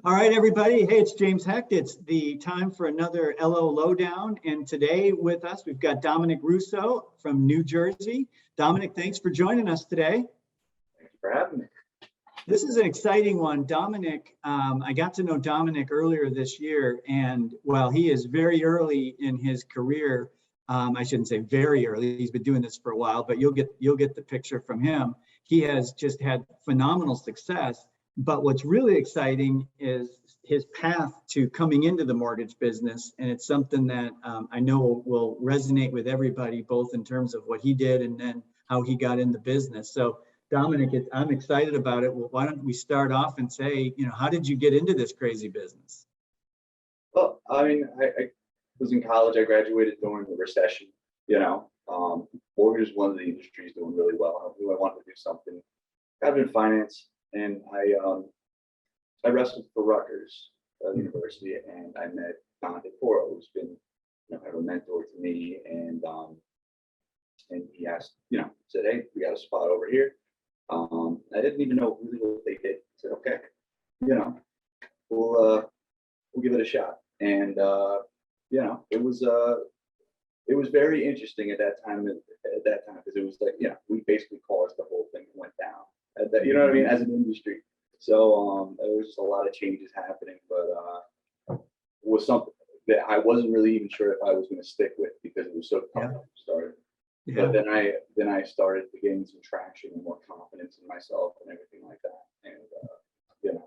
All right, everybody. Hey, it's James Hecht. It's the time for another LO Lowdown. And today with us, we've got Dominick Russo from New Jersey. Dominick, thanks for joining us today. Thank you for having me. This is an exciting one. Dominick, I got to know Dominick earlier this year, and while he is very early in his career, I shouldn't say very early, he's been doing this for a while, but you'll get the picture from him. He has just had phenomenal success. But what's really exciting is his path to coming into the mortgage business. And it's something that I know will resonate with everybody, both in terms of what he did and then how he got in the business. So Dominick, I'm excited about it. Well, why don't we start off and say, how did you get into this crazy business? Well, I mean, I was in college. I graduated during the recession. Mortgage is one of the industries doing really well. I knew I wanted to do something kind of in finance. And I wrestled for Rutgers University, and I met Dominick Russo, who's been, kind of a mentor to me. And he asked, said, "Hey, we got a spot over here." I didn't even know really what they did. I said, "Okay, we'll give it a shot." And it was very interesting at that time. Because it was like, we basically caused the whole thing went down. That, you know what I mean, as an industry. So there was just a lot of changes happening, but was something that I wasn't really even sure if I was going to stick with because it was so tough to start. Yeah. But then I started to gain some traction and more confidence in myself and everything like that. And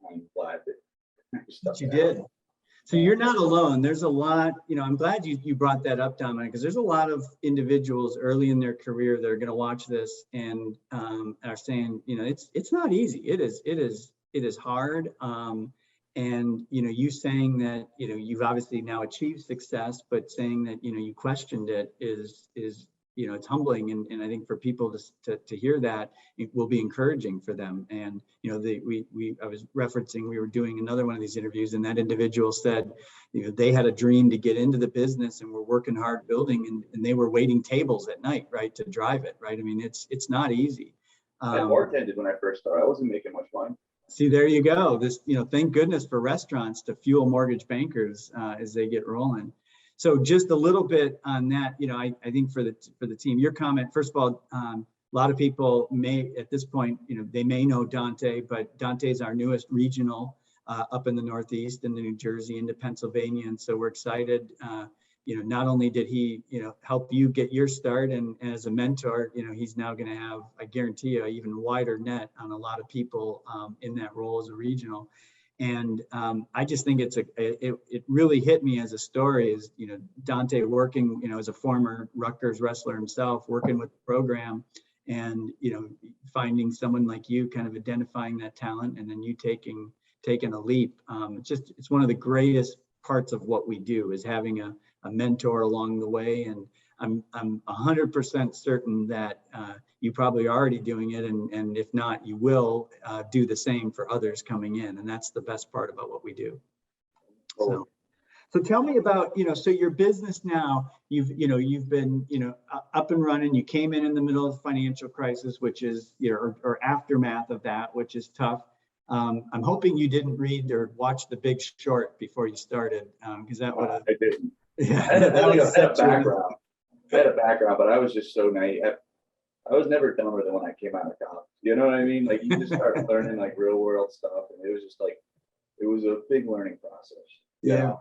I'm glad that you did. So you're not alone. There's a lot, I'm glad you brought that up, Dominick, because there's a lot of individuals early in their career that are going to watch this and are saying, it's not easy. It is hard. And, you saying that, you've obviously now achieved success, but saying that, you questioned it is it's humbling. And I think for people to hear that, it will be encouraging for them. And, I was referencing, we were doing another one of these interviews, and that individual said, they had a dream to get into the business and were working hard building, and they were waiting tables at night, right, to drive it, right? I mean, it's not easy. I bartended when I first started. I wasn't making much money. See, there you go. This, thank goodness for restaurants to fuel mortgage bankers as they get rolling. So just a little bit on that, I think for the team, your comment, first of all, a lot of people may, at this point, they may know Dante, but Dante's our newest regional up in the Northeast, in the New Jersey, into Pennsylvania. And so we're excited. Not only did he, help you get your start, and as a mentor, he's now going to have, I guarantee you, an even wider net on a lot of people in that role as a regional. And I just think it really hit me as a story is, Dante working, as a former Rutgers wrestler himself, working with the program and, finding someone like you, kind of identifying that talent, and then you taking a leap. It's one of the greatest parts of what we do is having a mentor along the way. And I'm 100% certain that you probably are already doing it, and if not, you will do the same for others coming in, and that's the best part about what we do. So tell me about, so your business now, you've been, up and running. You came in the middle of the financial crisis, which is, or aftermath of that, which is tough. I'm hoping you didn't read or watch The Big Short before you started, because that would have. I didn't. Yeah, I had a background, but I was just so naive. I was never dumber than when I came out of college. You know what I mean? Like, you just start learning like real world stuff, and it was just like, it was a big learning process. Yeah.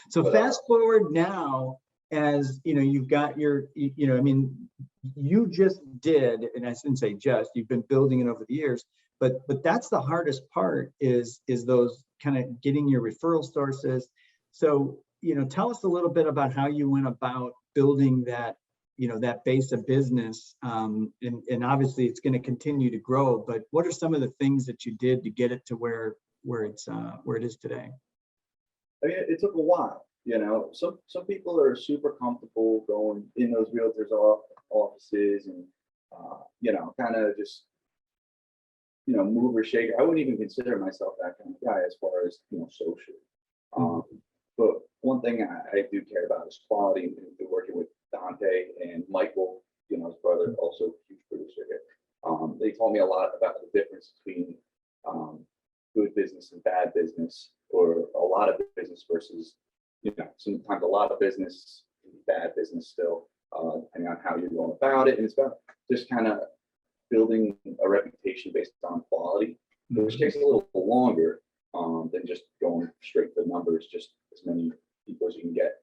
So fast forward now, as you've got your, I mean, you just did, and I shouldn't say just, you've been building it over the years, but that's the hardest part is those kind of getting your referral sources. So, tell us a little bit about how you went about building that, that base of business. And obviously it's going to continue to grow, but what are some of the things that you did to get it to where it is today? I mean, it took a while, some people are super comfortable going in those realtors offices and, kind of just, move or shake. I wouldn't even consider myself that kind of guy as far as, social. But one thing I do care about is quality, and working with Dante and Michael, his brother, also a huge producer here. They told me a lot about the difference between good business and bad business, or a lot of business versus, sometimes a lot of business, bad business still, depending on how you're going about it. And it's about just kind of building a reputation based on quality, which takes a little longer than just going straight to numbers, just as many people as you can get.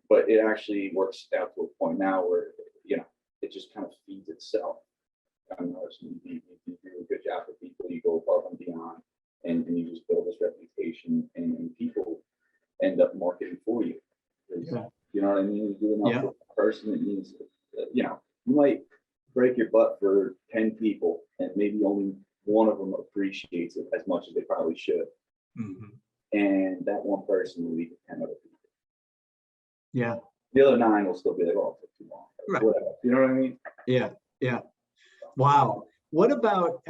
But it actually works out to a point now where, it just kind of feeds itself. You do a good job for people, you go above and beyond, and you just build this reputation, and people end up marketing for you. Yeah. You know what I mean? You do enough Yeah. for a person that means, you might break your butt for 10 people, and maybe only one of them appreciates it as much as they probably should. And that one person will leave 10 other people. Yeah. The other 9 will still be like, oh, it took too long. Right. Whatever. You know what I mean? Yeah. Yeah. Wow. What about,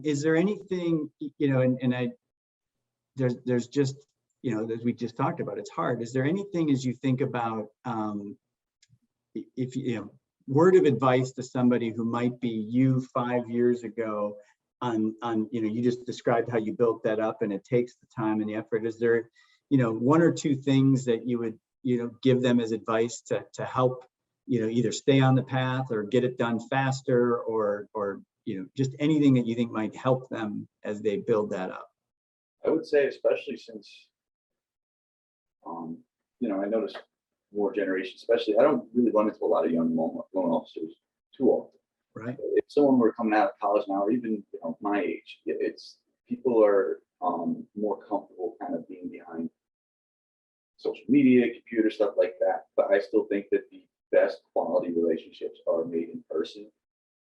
is there anything, there's just, as we just talked about, it's hard. Is there anything as you think about, if word of advice to somebody who might be you 5 years ago on, you just described how you built that up and it takes the time and the effort. Is there, 1 or 2 things that you would, give them as advice to help, either stay on the path or get it done faster, or just anything that you think might help them as they build that up? I would say, especially since, I noticed more generations, especially, I don't really run into a lot of young loan officers too often. Right. If someone were coming out of college now, or even, my age, it's people are more comfortable kind of being behind social media, computer, stuff like that. But I still think that the best quality relationships are made in person,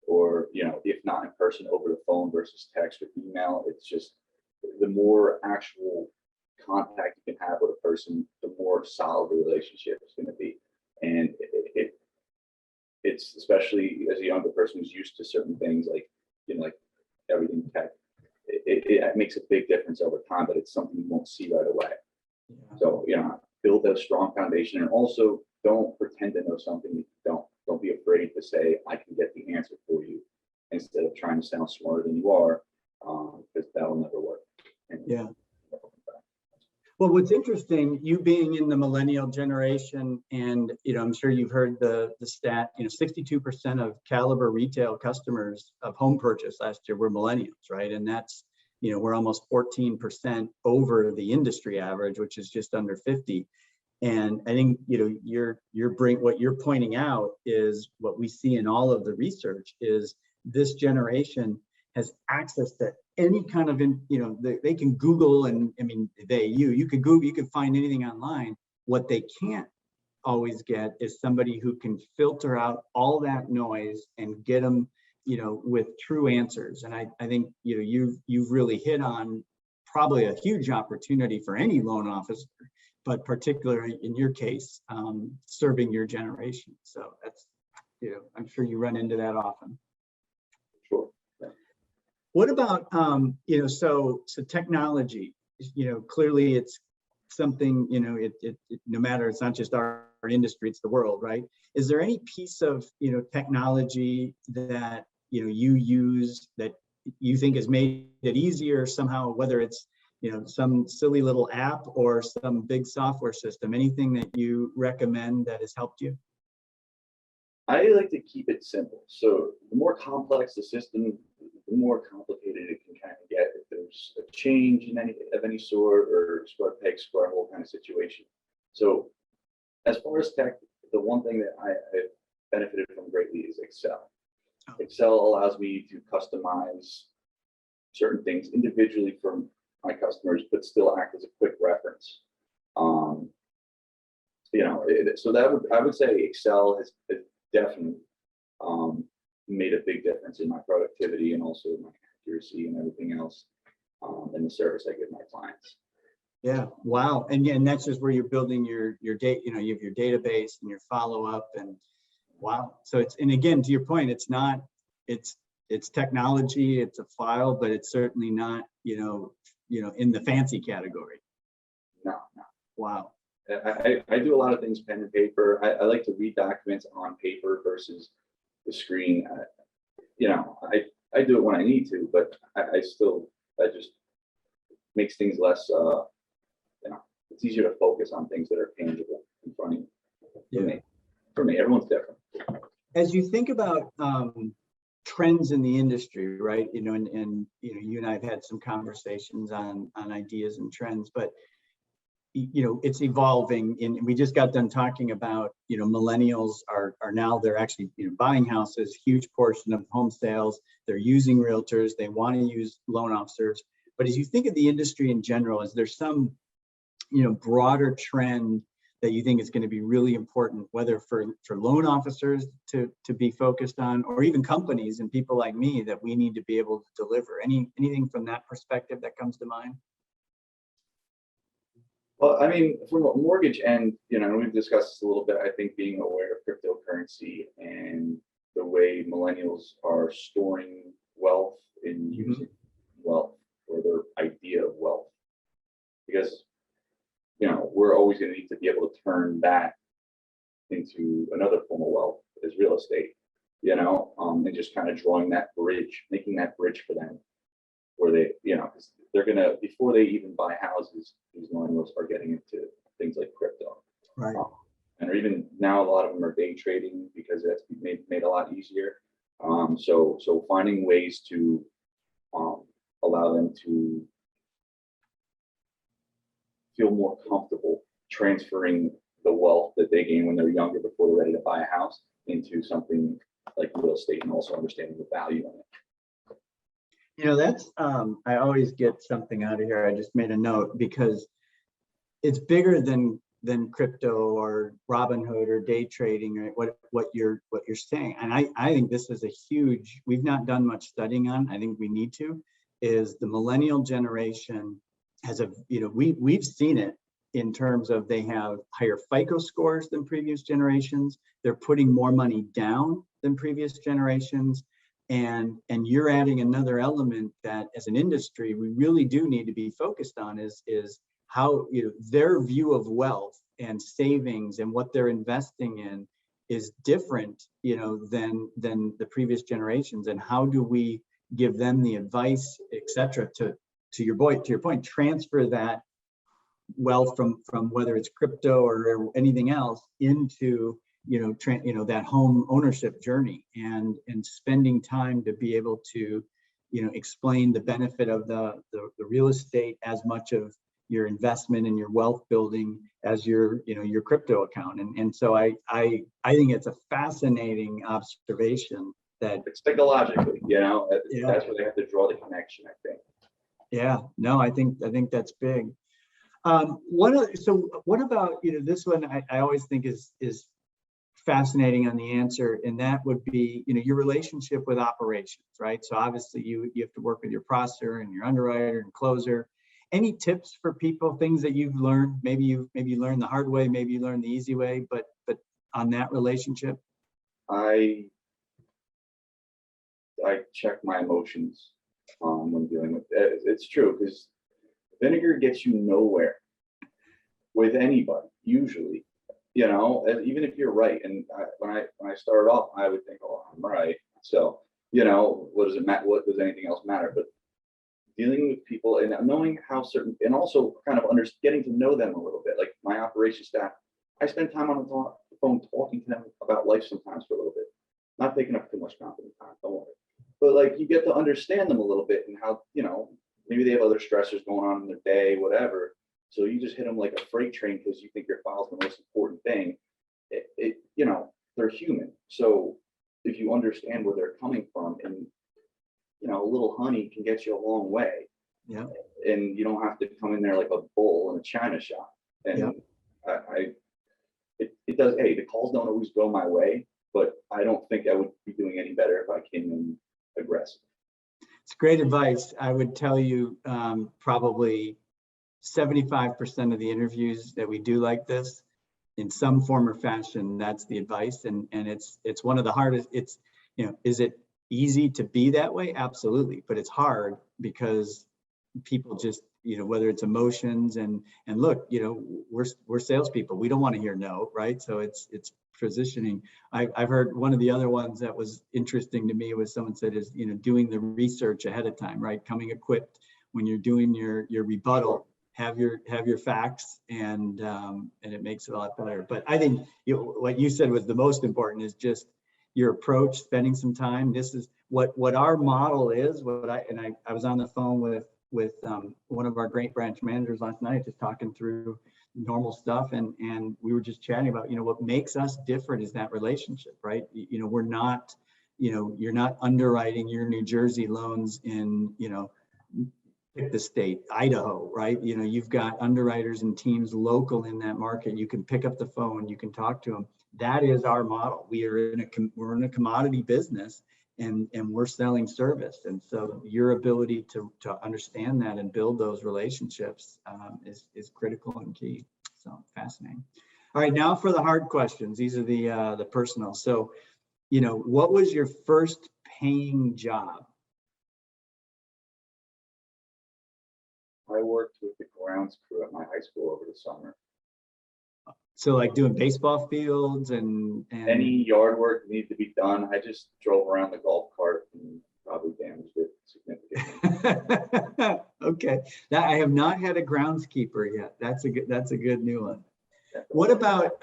or, if not in person, over the phone versus text or email. It's just the more actual contact you can have with a person, the more solid the relationship is going to be. And it's especially as a younger person who's used to certain things, like, like everything tech, it makes a big difference over time, but it's something you won't see right away. Yeah. So, build a strong foundation, and also don't pretend to know something you don't. Don't be afraid to say, I can get the answer for you, instead of trying to sound smarter than you are, because that'll never work. Yeah. Well, what's interesting, you being in the millennial generation, and I'm sure you've heard the stat, 62% of Caliber retail customers of home purchase last year were millennials, right? And that's, we're almost 14% over the industry average, which is just under 50. And I think, what you're pointing out is what we see in all of the research is this generation has access to any kind of, they can Google, and you can Google, you can find anything online. What they can't always get is somebody who can filter out all that noise and get them, with true answers. And I think, you've really hit on probably a huge opportunity for any loan officer, but particularly in your case, serving your generation. So that's, I'm sure you run into that often. Sure. What about, so technology, clearly it's something, no matter, it's not just our industry, it's the world, right? Is there any piece of, technology that, you use that you think has made it easier somehow, whether it's, some silly little app or some big software system, anything that you recommend that has helped you? I like to keep it simple. So the more complex the system, the more complicated it can kind of get if there's a change in any sort, or square peg, square hole kind of situation. So as far as tech, the one thing that I have benefited from greatly is Excel. Oh. Excel allows me to customize certain things individually for my customers, but still act as a quick reference. So I would say Excel has definitely made a big difference in my productivity, and also my accuracy and everything else, and the service I give my clients. Yeah. Wow. And that's just where you're building your data, you have your database and your follow-up, and wow. So and again, to your point, it's not, it's technology, it's a file, but it's certainly not, in the fancy category. No. Wow. I do a lot of things pen and paper. I like to read documents on paper versus the screen. I do it when I need to, but I just makes things less, it's easier to focus on things that are tangible in front of you. For me, everyone's different. As you think about trends in the industry, right? And you and I have had some conversations on ideas and trends, but it's evolving. And we just got done talking about, millennials are now, they're actually, buying houses, huge portion of home sales. They're using realtors. They want to use loan officers. But as you think of the industry in general, is there some, broader trend that you think is going to be really important, whether for loan officers to be focused on, or even companies and people like me that we need to be able to deliver? Anything from that perspective that comes to mind? Well, I mean, from a mortgage end, we've discussed this a little bit. I think being aware of cryptocurrency and the way millennials are storing wealth and using wealth, or their idea of wealth, because we're always going to need to be able to turn that into another form of wealth as real estate, and just kind of drawing that bridge, making that bridge for them, where they, because they're going to, before they even buy houses, these millennials are getting into things like crypto. Right. And even now, a lot of them are day trading because that's made a lot easier. So finding ways to allow them to feel more comfortable transferring the wealth that they gain when they're younger, before they're ready to buy a house, into something like real estate, and also understanding the value in it. That's I always get something out of here. I just made a note because it's bigger than crypto or Robinhood or day trading, or what you're saying. And I think this is a huge, we've not done much studying on, I think we need to, is the millennial generation has we've seen it in terms of they have higher FICO scores than previous generations. They're putting more money down than previous generations. And you're adding another element that as an industry, we really do need to be focused on is how, their view of wealth and savings and what they're investing in is different, than the previous generations. And how do we give them the advice, et cetera, to your point, transfer that wealth from whether it's crypto or anything else into that home ownership journey, and spending time to be able to explain the benefit of the real estate as much of your investment and your wealth building as your crypto account. And so I think it's a fascinating observation that psychologically, that's where they have to draw the connection, I think. Yeah, no, I think that's big. So what about, this one I always think is fascinating on the answer, and that would be, your relationship with operations, right? So obviously you have to work with your processor and your underwriter and closer. Any tips for people, things that you've learned, maybe you learned the hard way, maybe you learned the easy way, but on that relationship? I check my emotions when dealing with it. It's true, because vinegar gets you nowhere with anybody usually, even if you're right. And when I started off, I would think, oh, I'm right, so what does it matter? What does anything else matter? But dealing with people and knowing how certain, and also kind of getting to know them a little bit, like my operations staff, I spend time on the phone talking to them about life sometimes for a little bit, not taking up too much company time, don't worry. But like, you get to understand them a little bit, and how, maybe they have other stressors going on in their day, whatever. So you just hit them like a freight train because you think your file's the most important thing. They're human. So if you understand where they're coming from, and a little honey can get you a long way. Yeah. And you don't have to come in there like a bull in a china shop. And it does. Hey, the calls don't always go my way, but I don't think I would be doing any better if I came in aggressive. It's great advice. I would tell you probably 75% of the interviews that we do like this, in some form or fashion, that's the advice. And it's one of the hardest. It's, is it easy to be that way? Absolutely. But it's hard because people just, whether it's emotions and look, we're salespeople. We don't want to hear no, right? So it's positioning. I've heard one of the other ones that was interesting to me was someone said is, doing the research ahead of time, right? Coming equipped when you're doing your rebuttal, have your facts, and it makes it a lot better. But I think what you said was the most important is just your approach, spending some time. This is what our model is. I was on the phone with one of our great branch managers last night, just talking through normal stuff, and we were just chatting about, what makes us different is that relationship, right? We're not, you're not underwriting your New Jersey loans in, pick the state, Idaho, right? You've got underwriters and teams local in that market. You can pick up the phone, you can talk to them. That is our model. We're in a commodity business, and we're selling service. And so your ability to understand that and build those relationships is critical and key. So fascinating. All right, now for the hard questions. These are the personal. So, what was your first paying job? I worked with the grounds crew at my high school over the summer. So like doing baseball fields and any yard work needed to be done. I just drove around the golf cart and probably damaged it significantly. Okay, I have not had a groundskeeper yet. That's a good new one. What about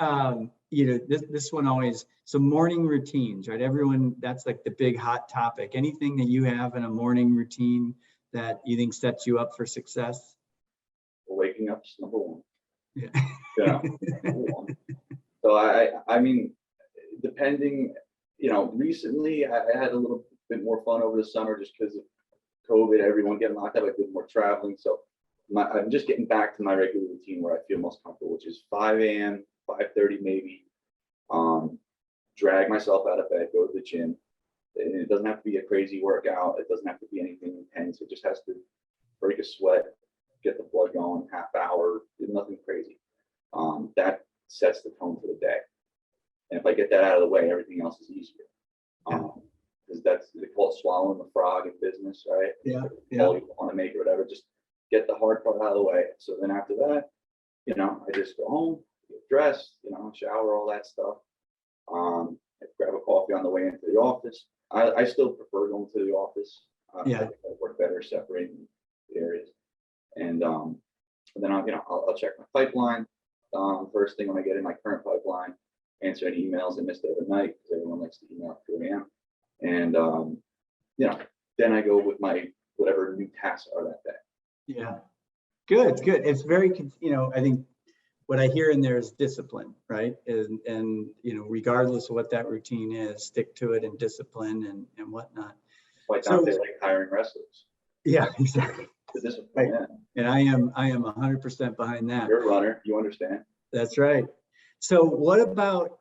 this one always, so morning routines, right? Everyone, that's like the big hot topic. Anything that you have in a morning routine that you think sets you up for success? Waking up is number one. Yeah. Number one. So I mean, depending, recently I had a little bit more fun over the summer just because of COVID, everyone getting locked up, I did more traveling. So I'm just getting back to my regular routine where I feel most comfortable, which is 5 a.m., 5:30 maybe. Drag myself out of bed, go to the gym. And it doesn't have to be a crazy workout. It doesn't have to be anything intense. It just has to break a sweat, get the blood going, half hour, nothing crazy. That sets the tone for the day. And if I get that out of the way, everything else is easier. Because they call it swallowing the frog in business, right? Yeah. All you want to make or whatever, just get the hard part out of the way. So then after that, I just go home, get dressed, shower, all that stuff. I grab a coffee on the way into the office. I still prefer going to the office. I think I work better separating the areas. And then I'll check my pipeline. First thing when I get in my current pipeline, answer any emails I missed overnight because everyone likes to email at 2 a.m. And then I go with my whatever new tasks are that day. Yeah, good. It's very, I think what I hear in there is discipline, right? And regardless of what that routine is, stick to it and discipline and whatnot. Why don't they like hiring wrestlers? Yeah, exactly. The discipline, yeah. And I am 100% behind that. You're a runner, you understand. That's right. So what about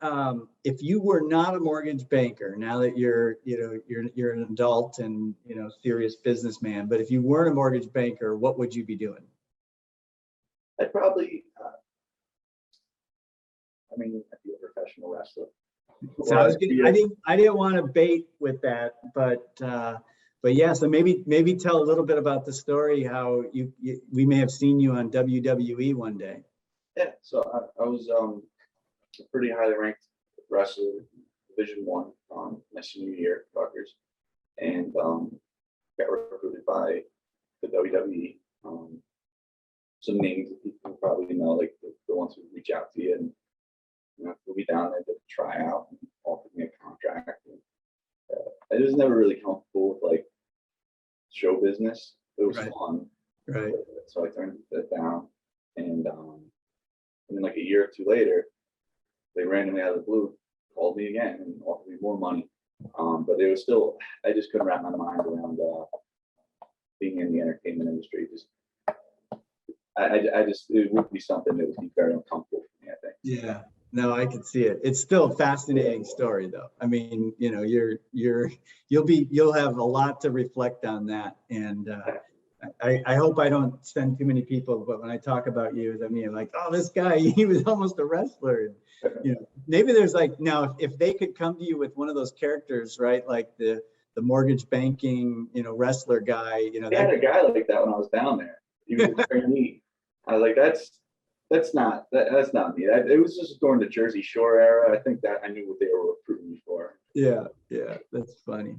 if you were not a mortgage banker, now that you're an adult and serious businessman, but if you weren't a mortgage banker, what would you be doing? I'd probably I'd be a professional wrestler. So I didn't want to bait with that, but yeah, so maybe tell a little bit about the story, how we may have seen you on WWE one day. Yeah, so I was a pretty highly ranked wrestler, Division I, my senior year, Rutgers, and got recruited by the WWE. Some names that people probably know, like the ones who reach out to you and flew me down there to try out and offered me a contract. And, I was never really comfortable with like show business. It was fun, right? So I turned that down, and then like a year or two later, they randomly out of the blue called me again and offered me more money. But it was still, I just couldn't wrap my mind around being in the entertainment industry. It would be something that would be very uncomfortable for me, I think. Yeah, no, I can see it. It's still a fascinating story, though. I mean, you'll have a lot to reflect on that, and I hope I don't send too many people. But when I talk about you, I mean, like, oh, this guy, he was almost a wrestler. And, maybe there's like, now if they could come to you with one of those characters, right, like the mortgage banking, wrestler guy. I had a guy like that when I was down there. He was a trainee. I was like, that's not me. It was just during the Jersey Shore era. I think that I knew what they were recruiting me for. Yeah, that's funny.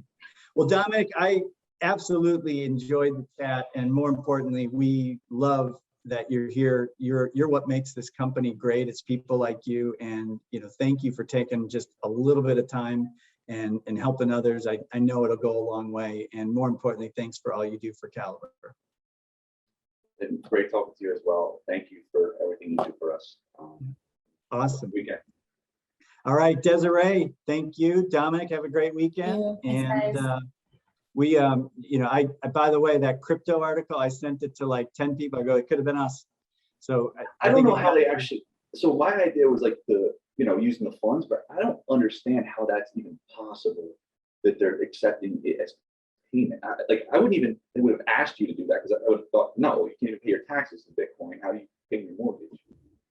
Well, Dominick, I absolutely enjoyed the chat. And more importantly, we love that you're here. You're what makes this company great. It's people like you. And, thank you for taking just a little bit of time and helping others. I know it'll go a long way. And more importantly, thanks for all you do for Caliber. And great talking to you as well. Thank you for everything you do for us. Awesome. Weekend. All right, Desiree, thank you. Dominic, have a great weekend. Thanks, and we, by the way, that crypto article, I sent it to like 10 people. I go, it could have been us. So I don't know how they actually, so my idea was like using the funds, but I don't understand how that's even possible that they're accepting it as payment. I would have asked you to do that because I would have thought, no, you can't even pay your taxes in Bitcoin. How do you pay your mortgage?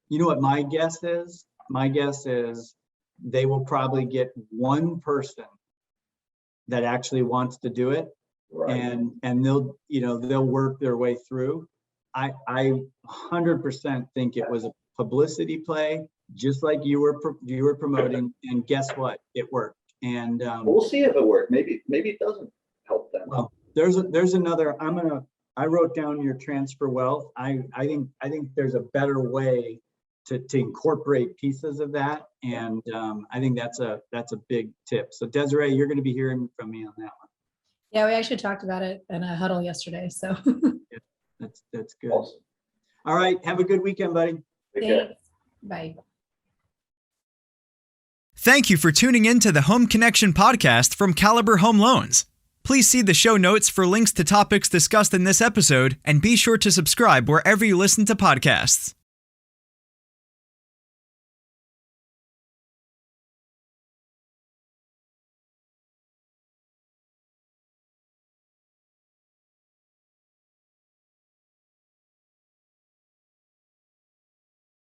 You know what my guess is? My guess is they will probably get one person that actually wants to do it, Right. and they'll work their way through. I 100% think it was a publicity play, just like you were promoting, and guess what? It worked. And We'll see if it works. Maybe it doesn't help them. well, there's another. I wrote down your transfer wealth. I think there's a better way to incorporate pieces of that, and I think that's a big tip. So Desiree, you're going to be hearing from me on that one. Yeah, we actually talked about it in a huddle yesterday. So That's good. Awesome. All right, have a good weekend, buddy. Take care. thanks. Bye. Thank you for tuning in to the Home Connection podcast from Caliber Home Loans. Please see the show notes for links to topics discussed in this episode, and be sure to subscribe wherever you listen to podcasts.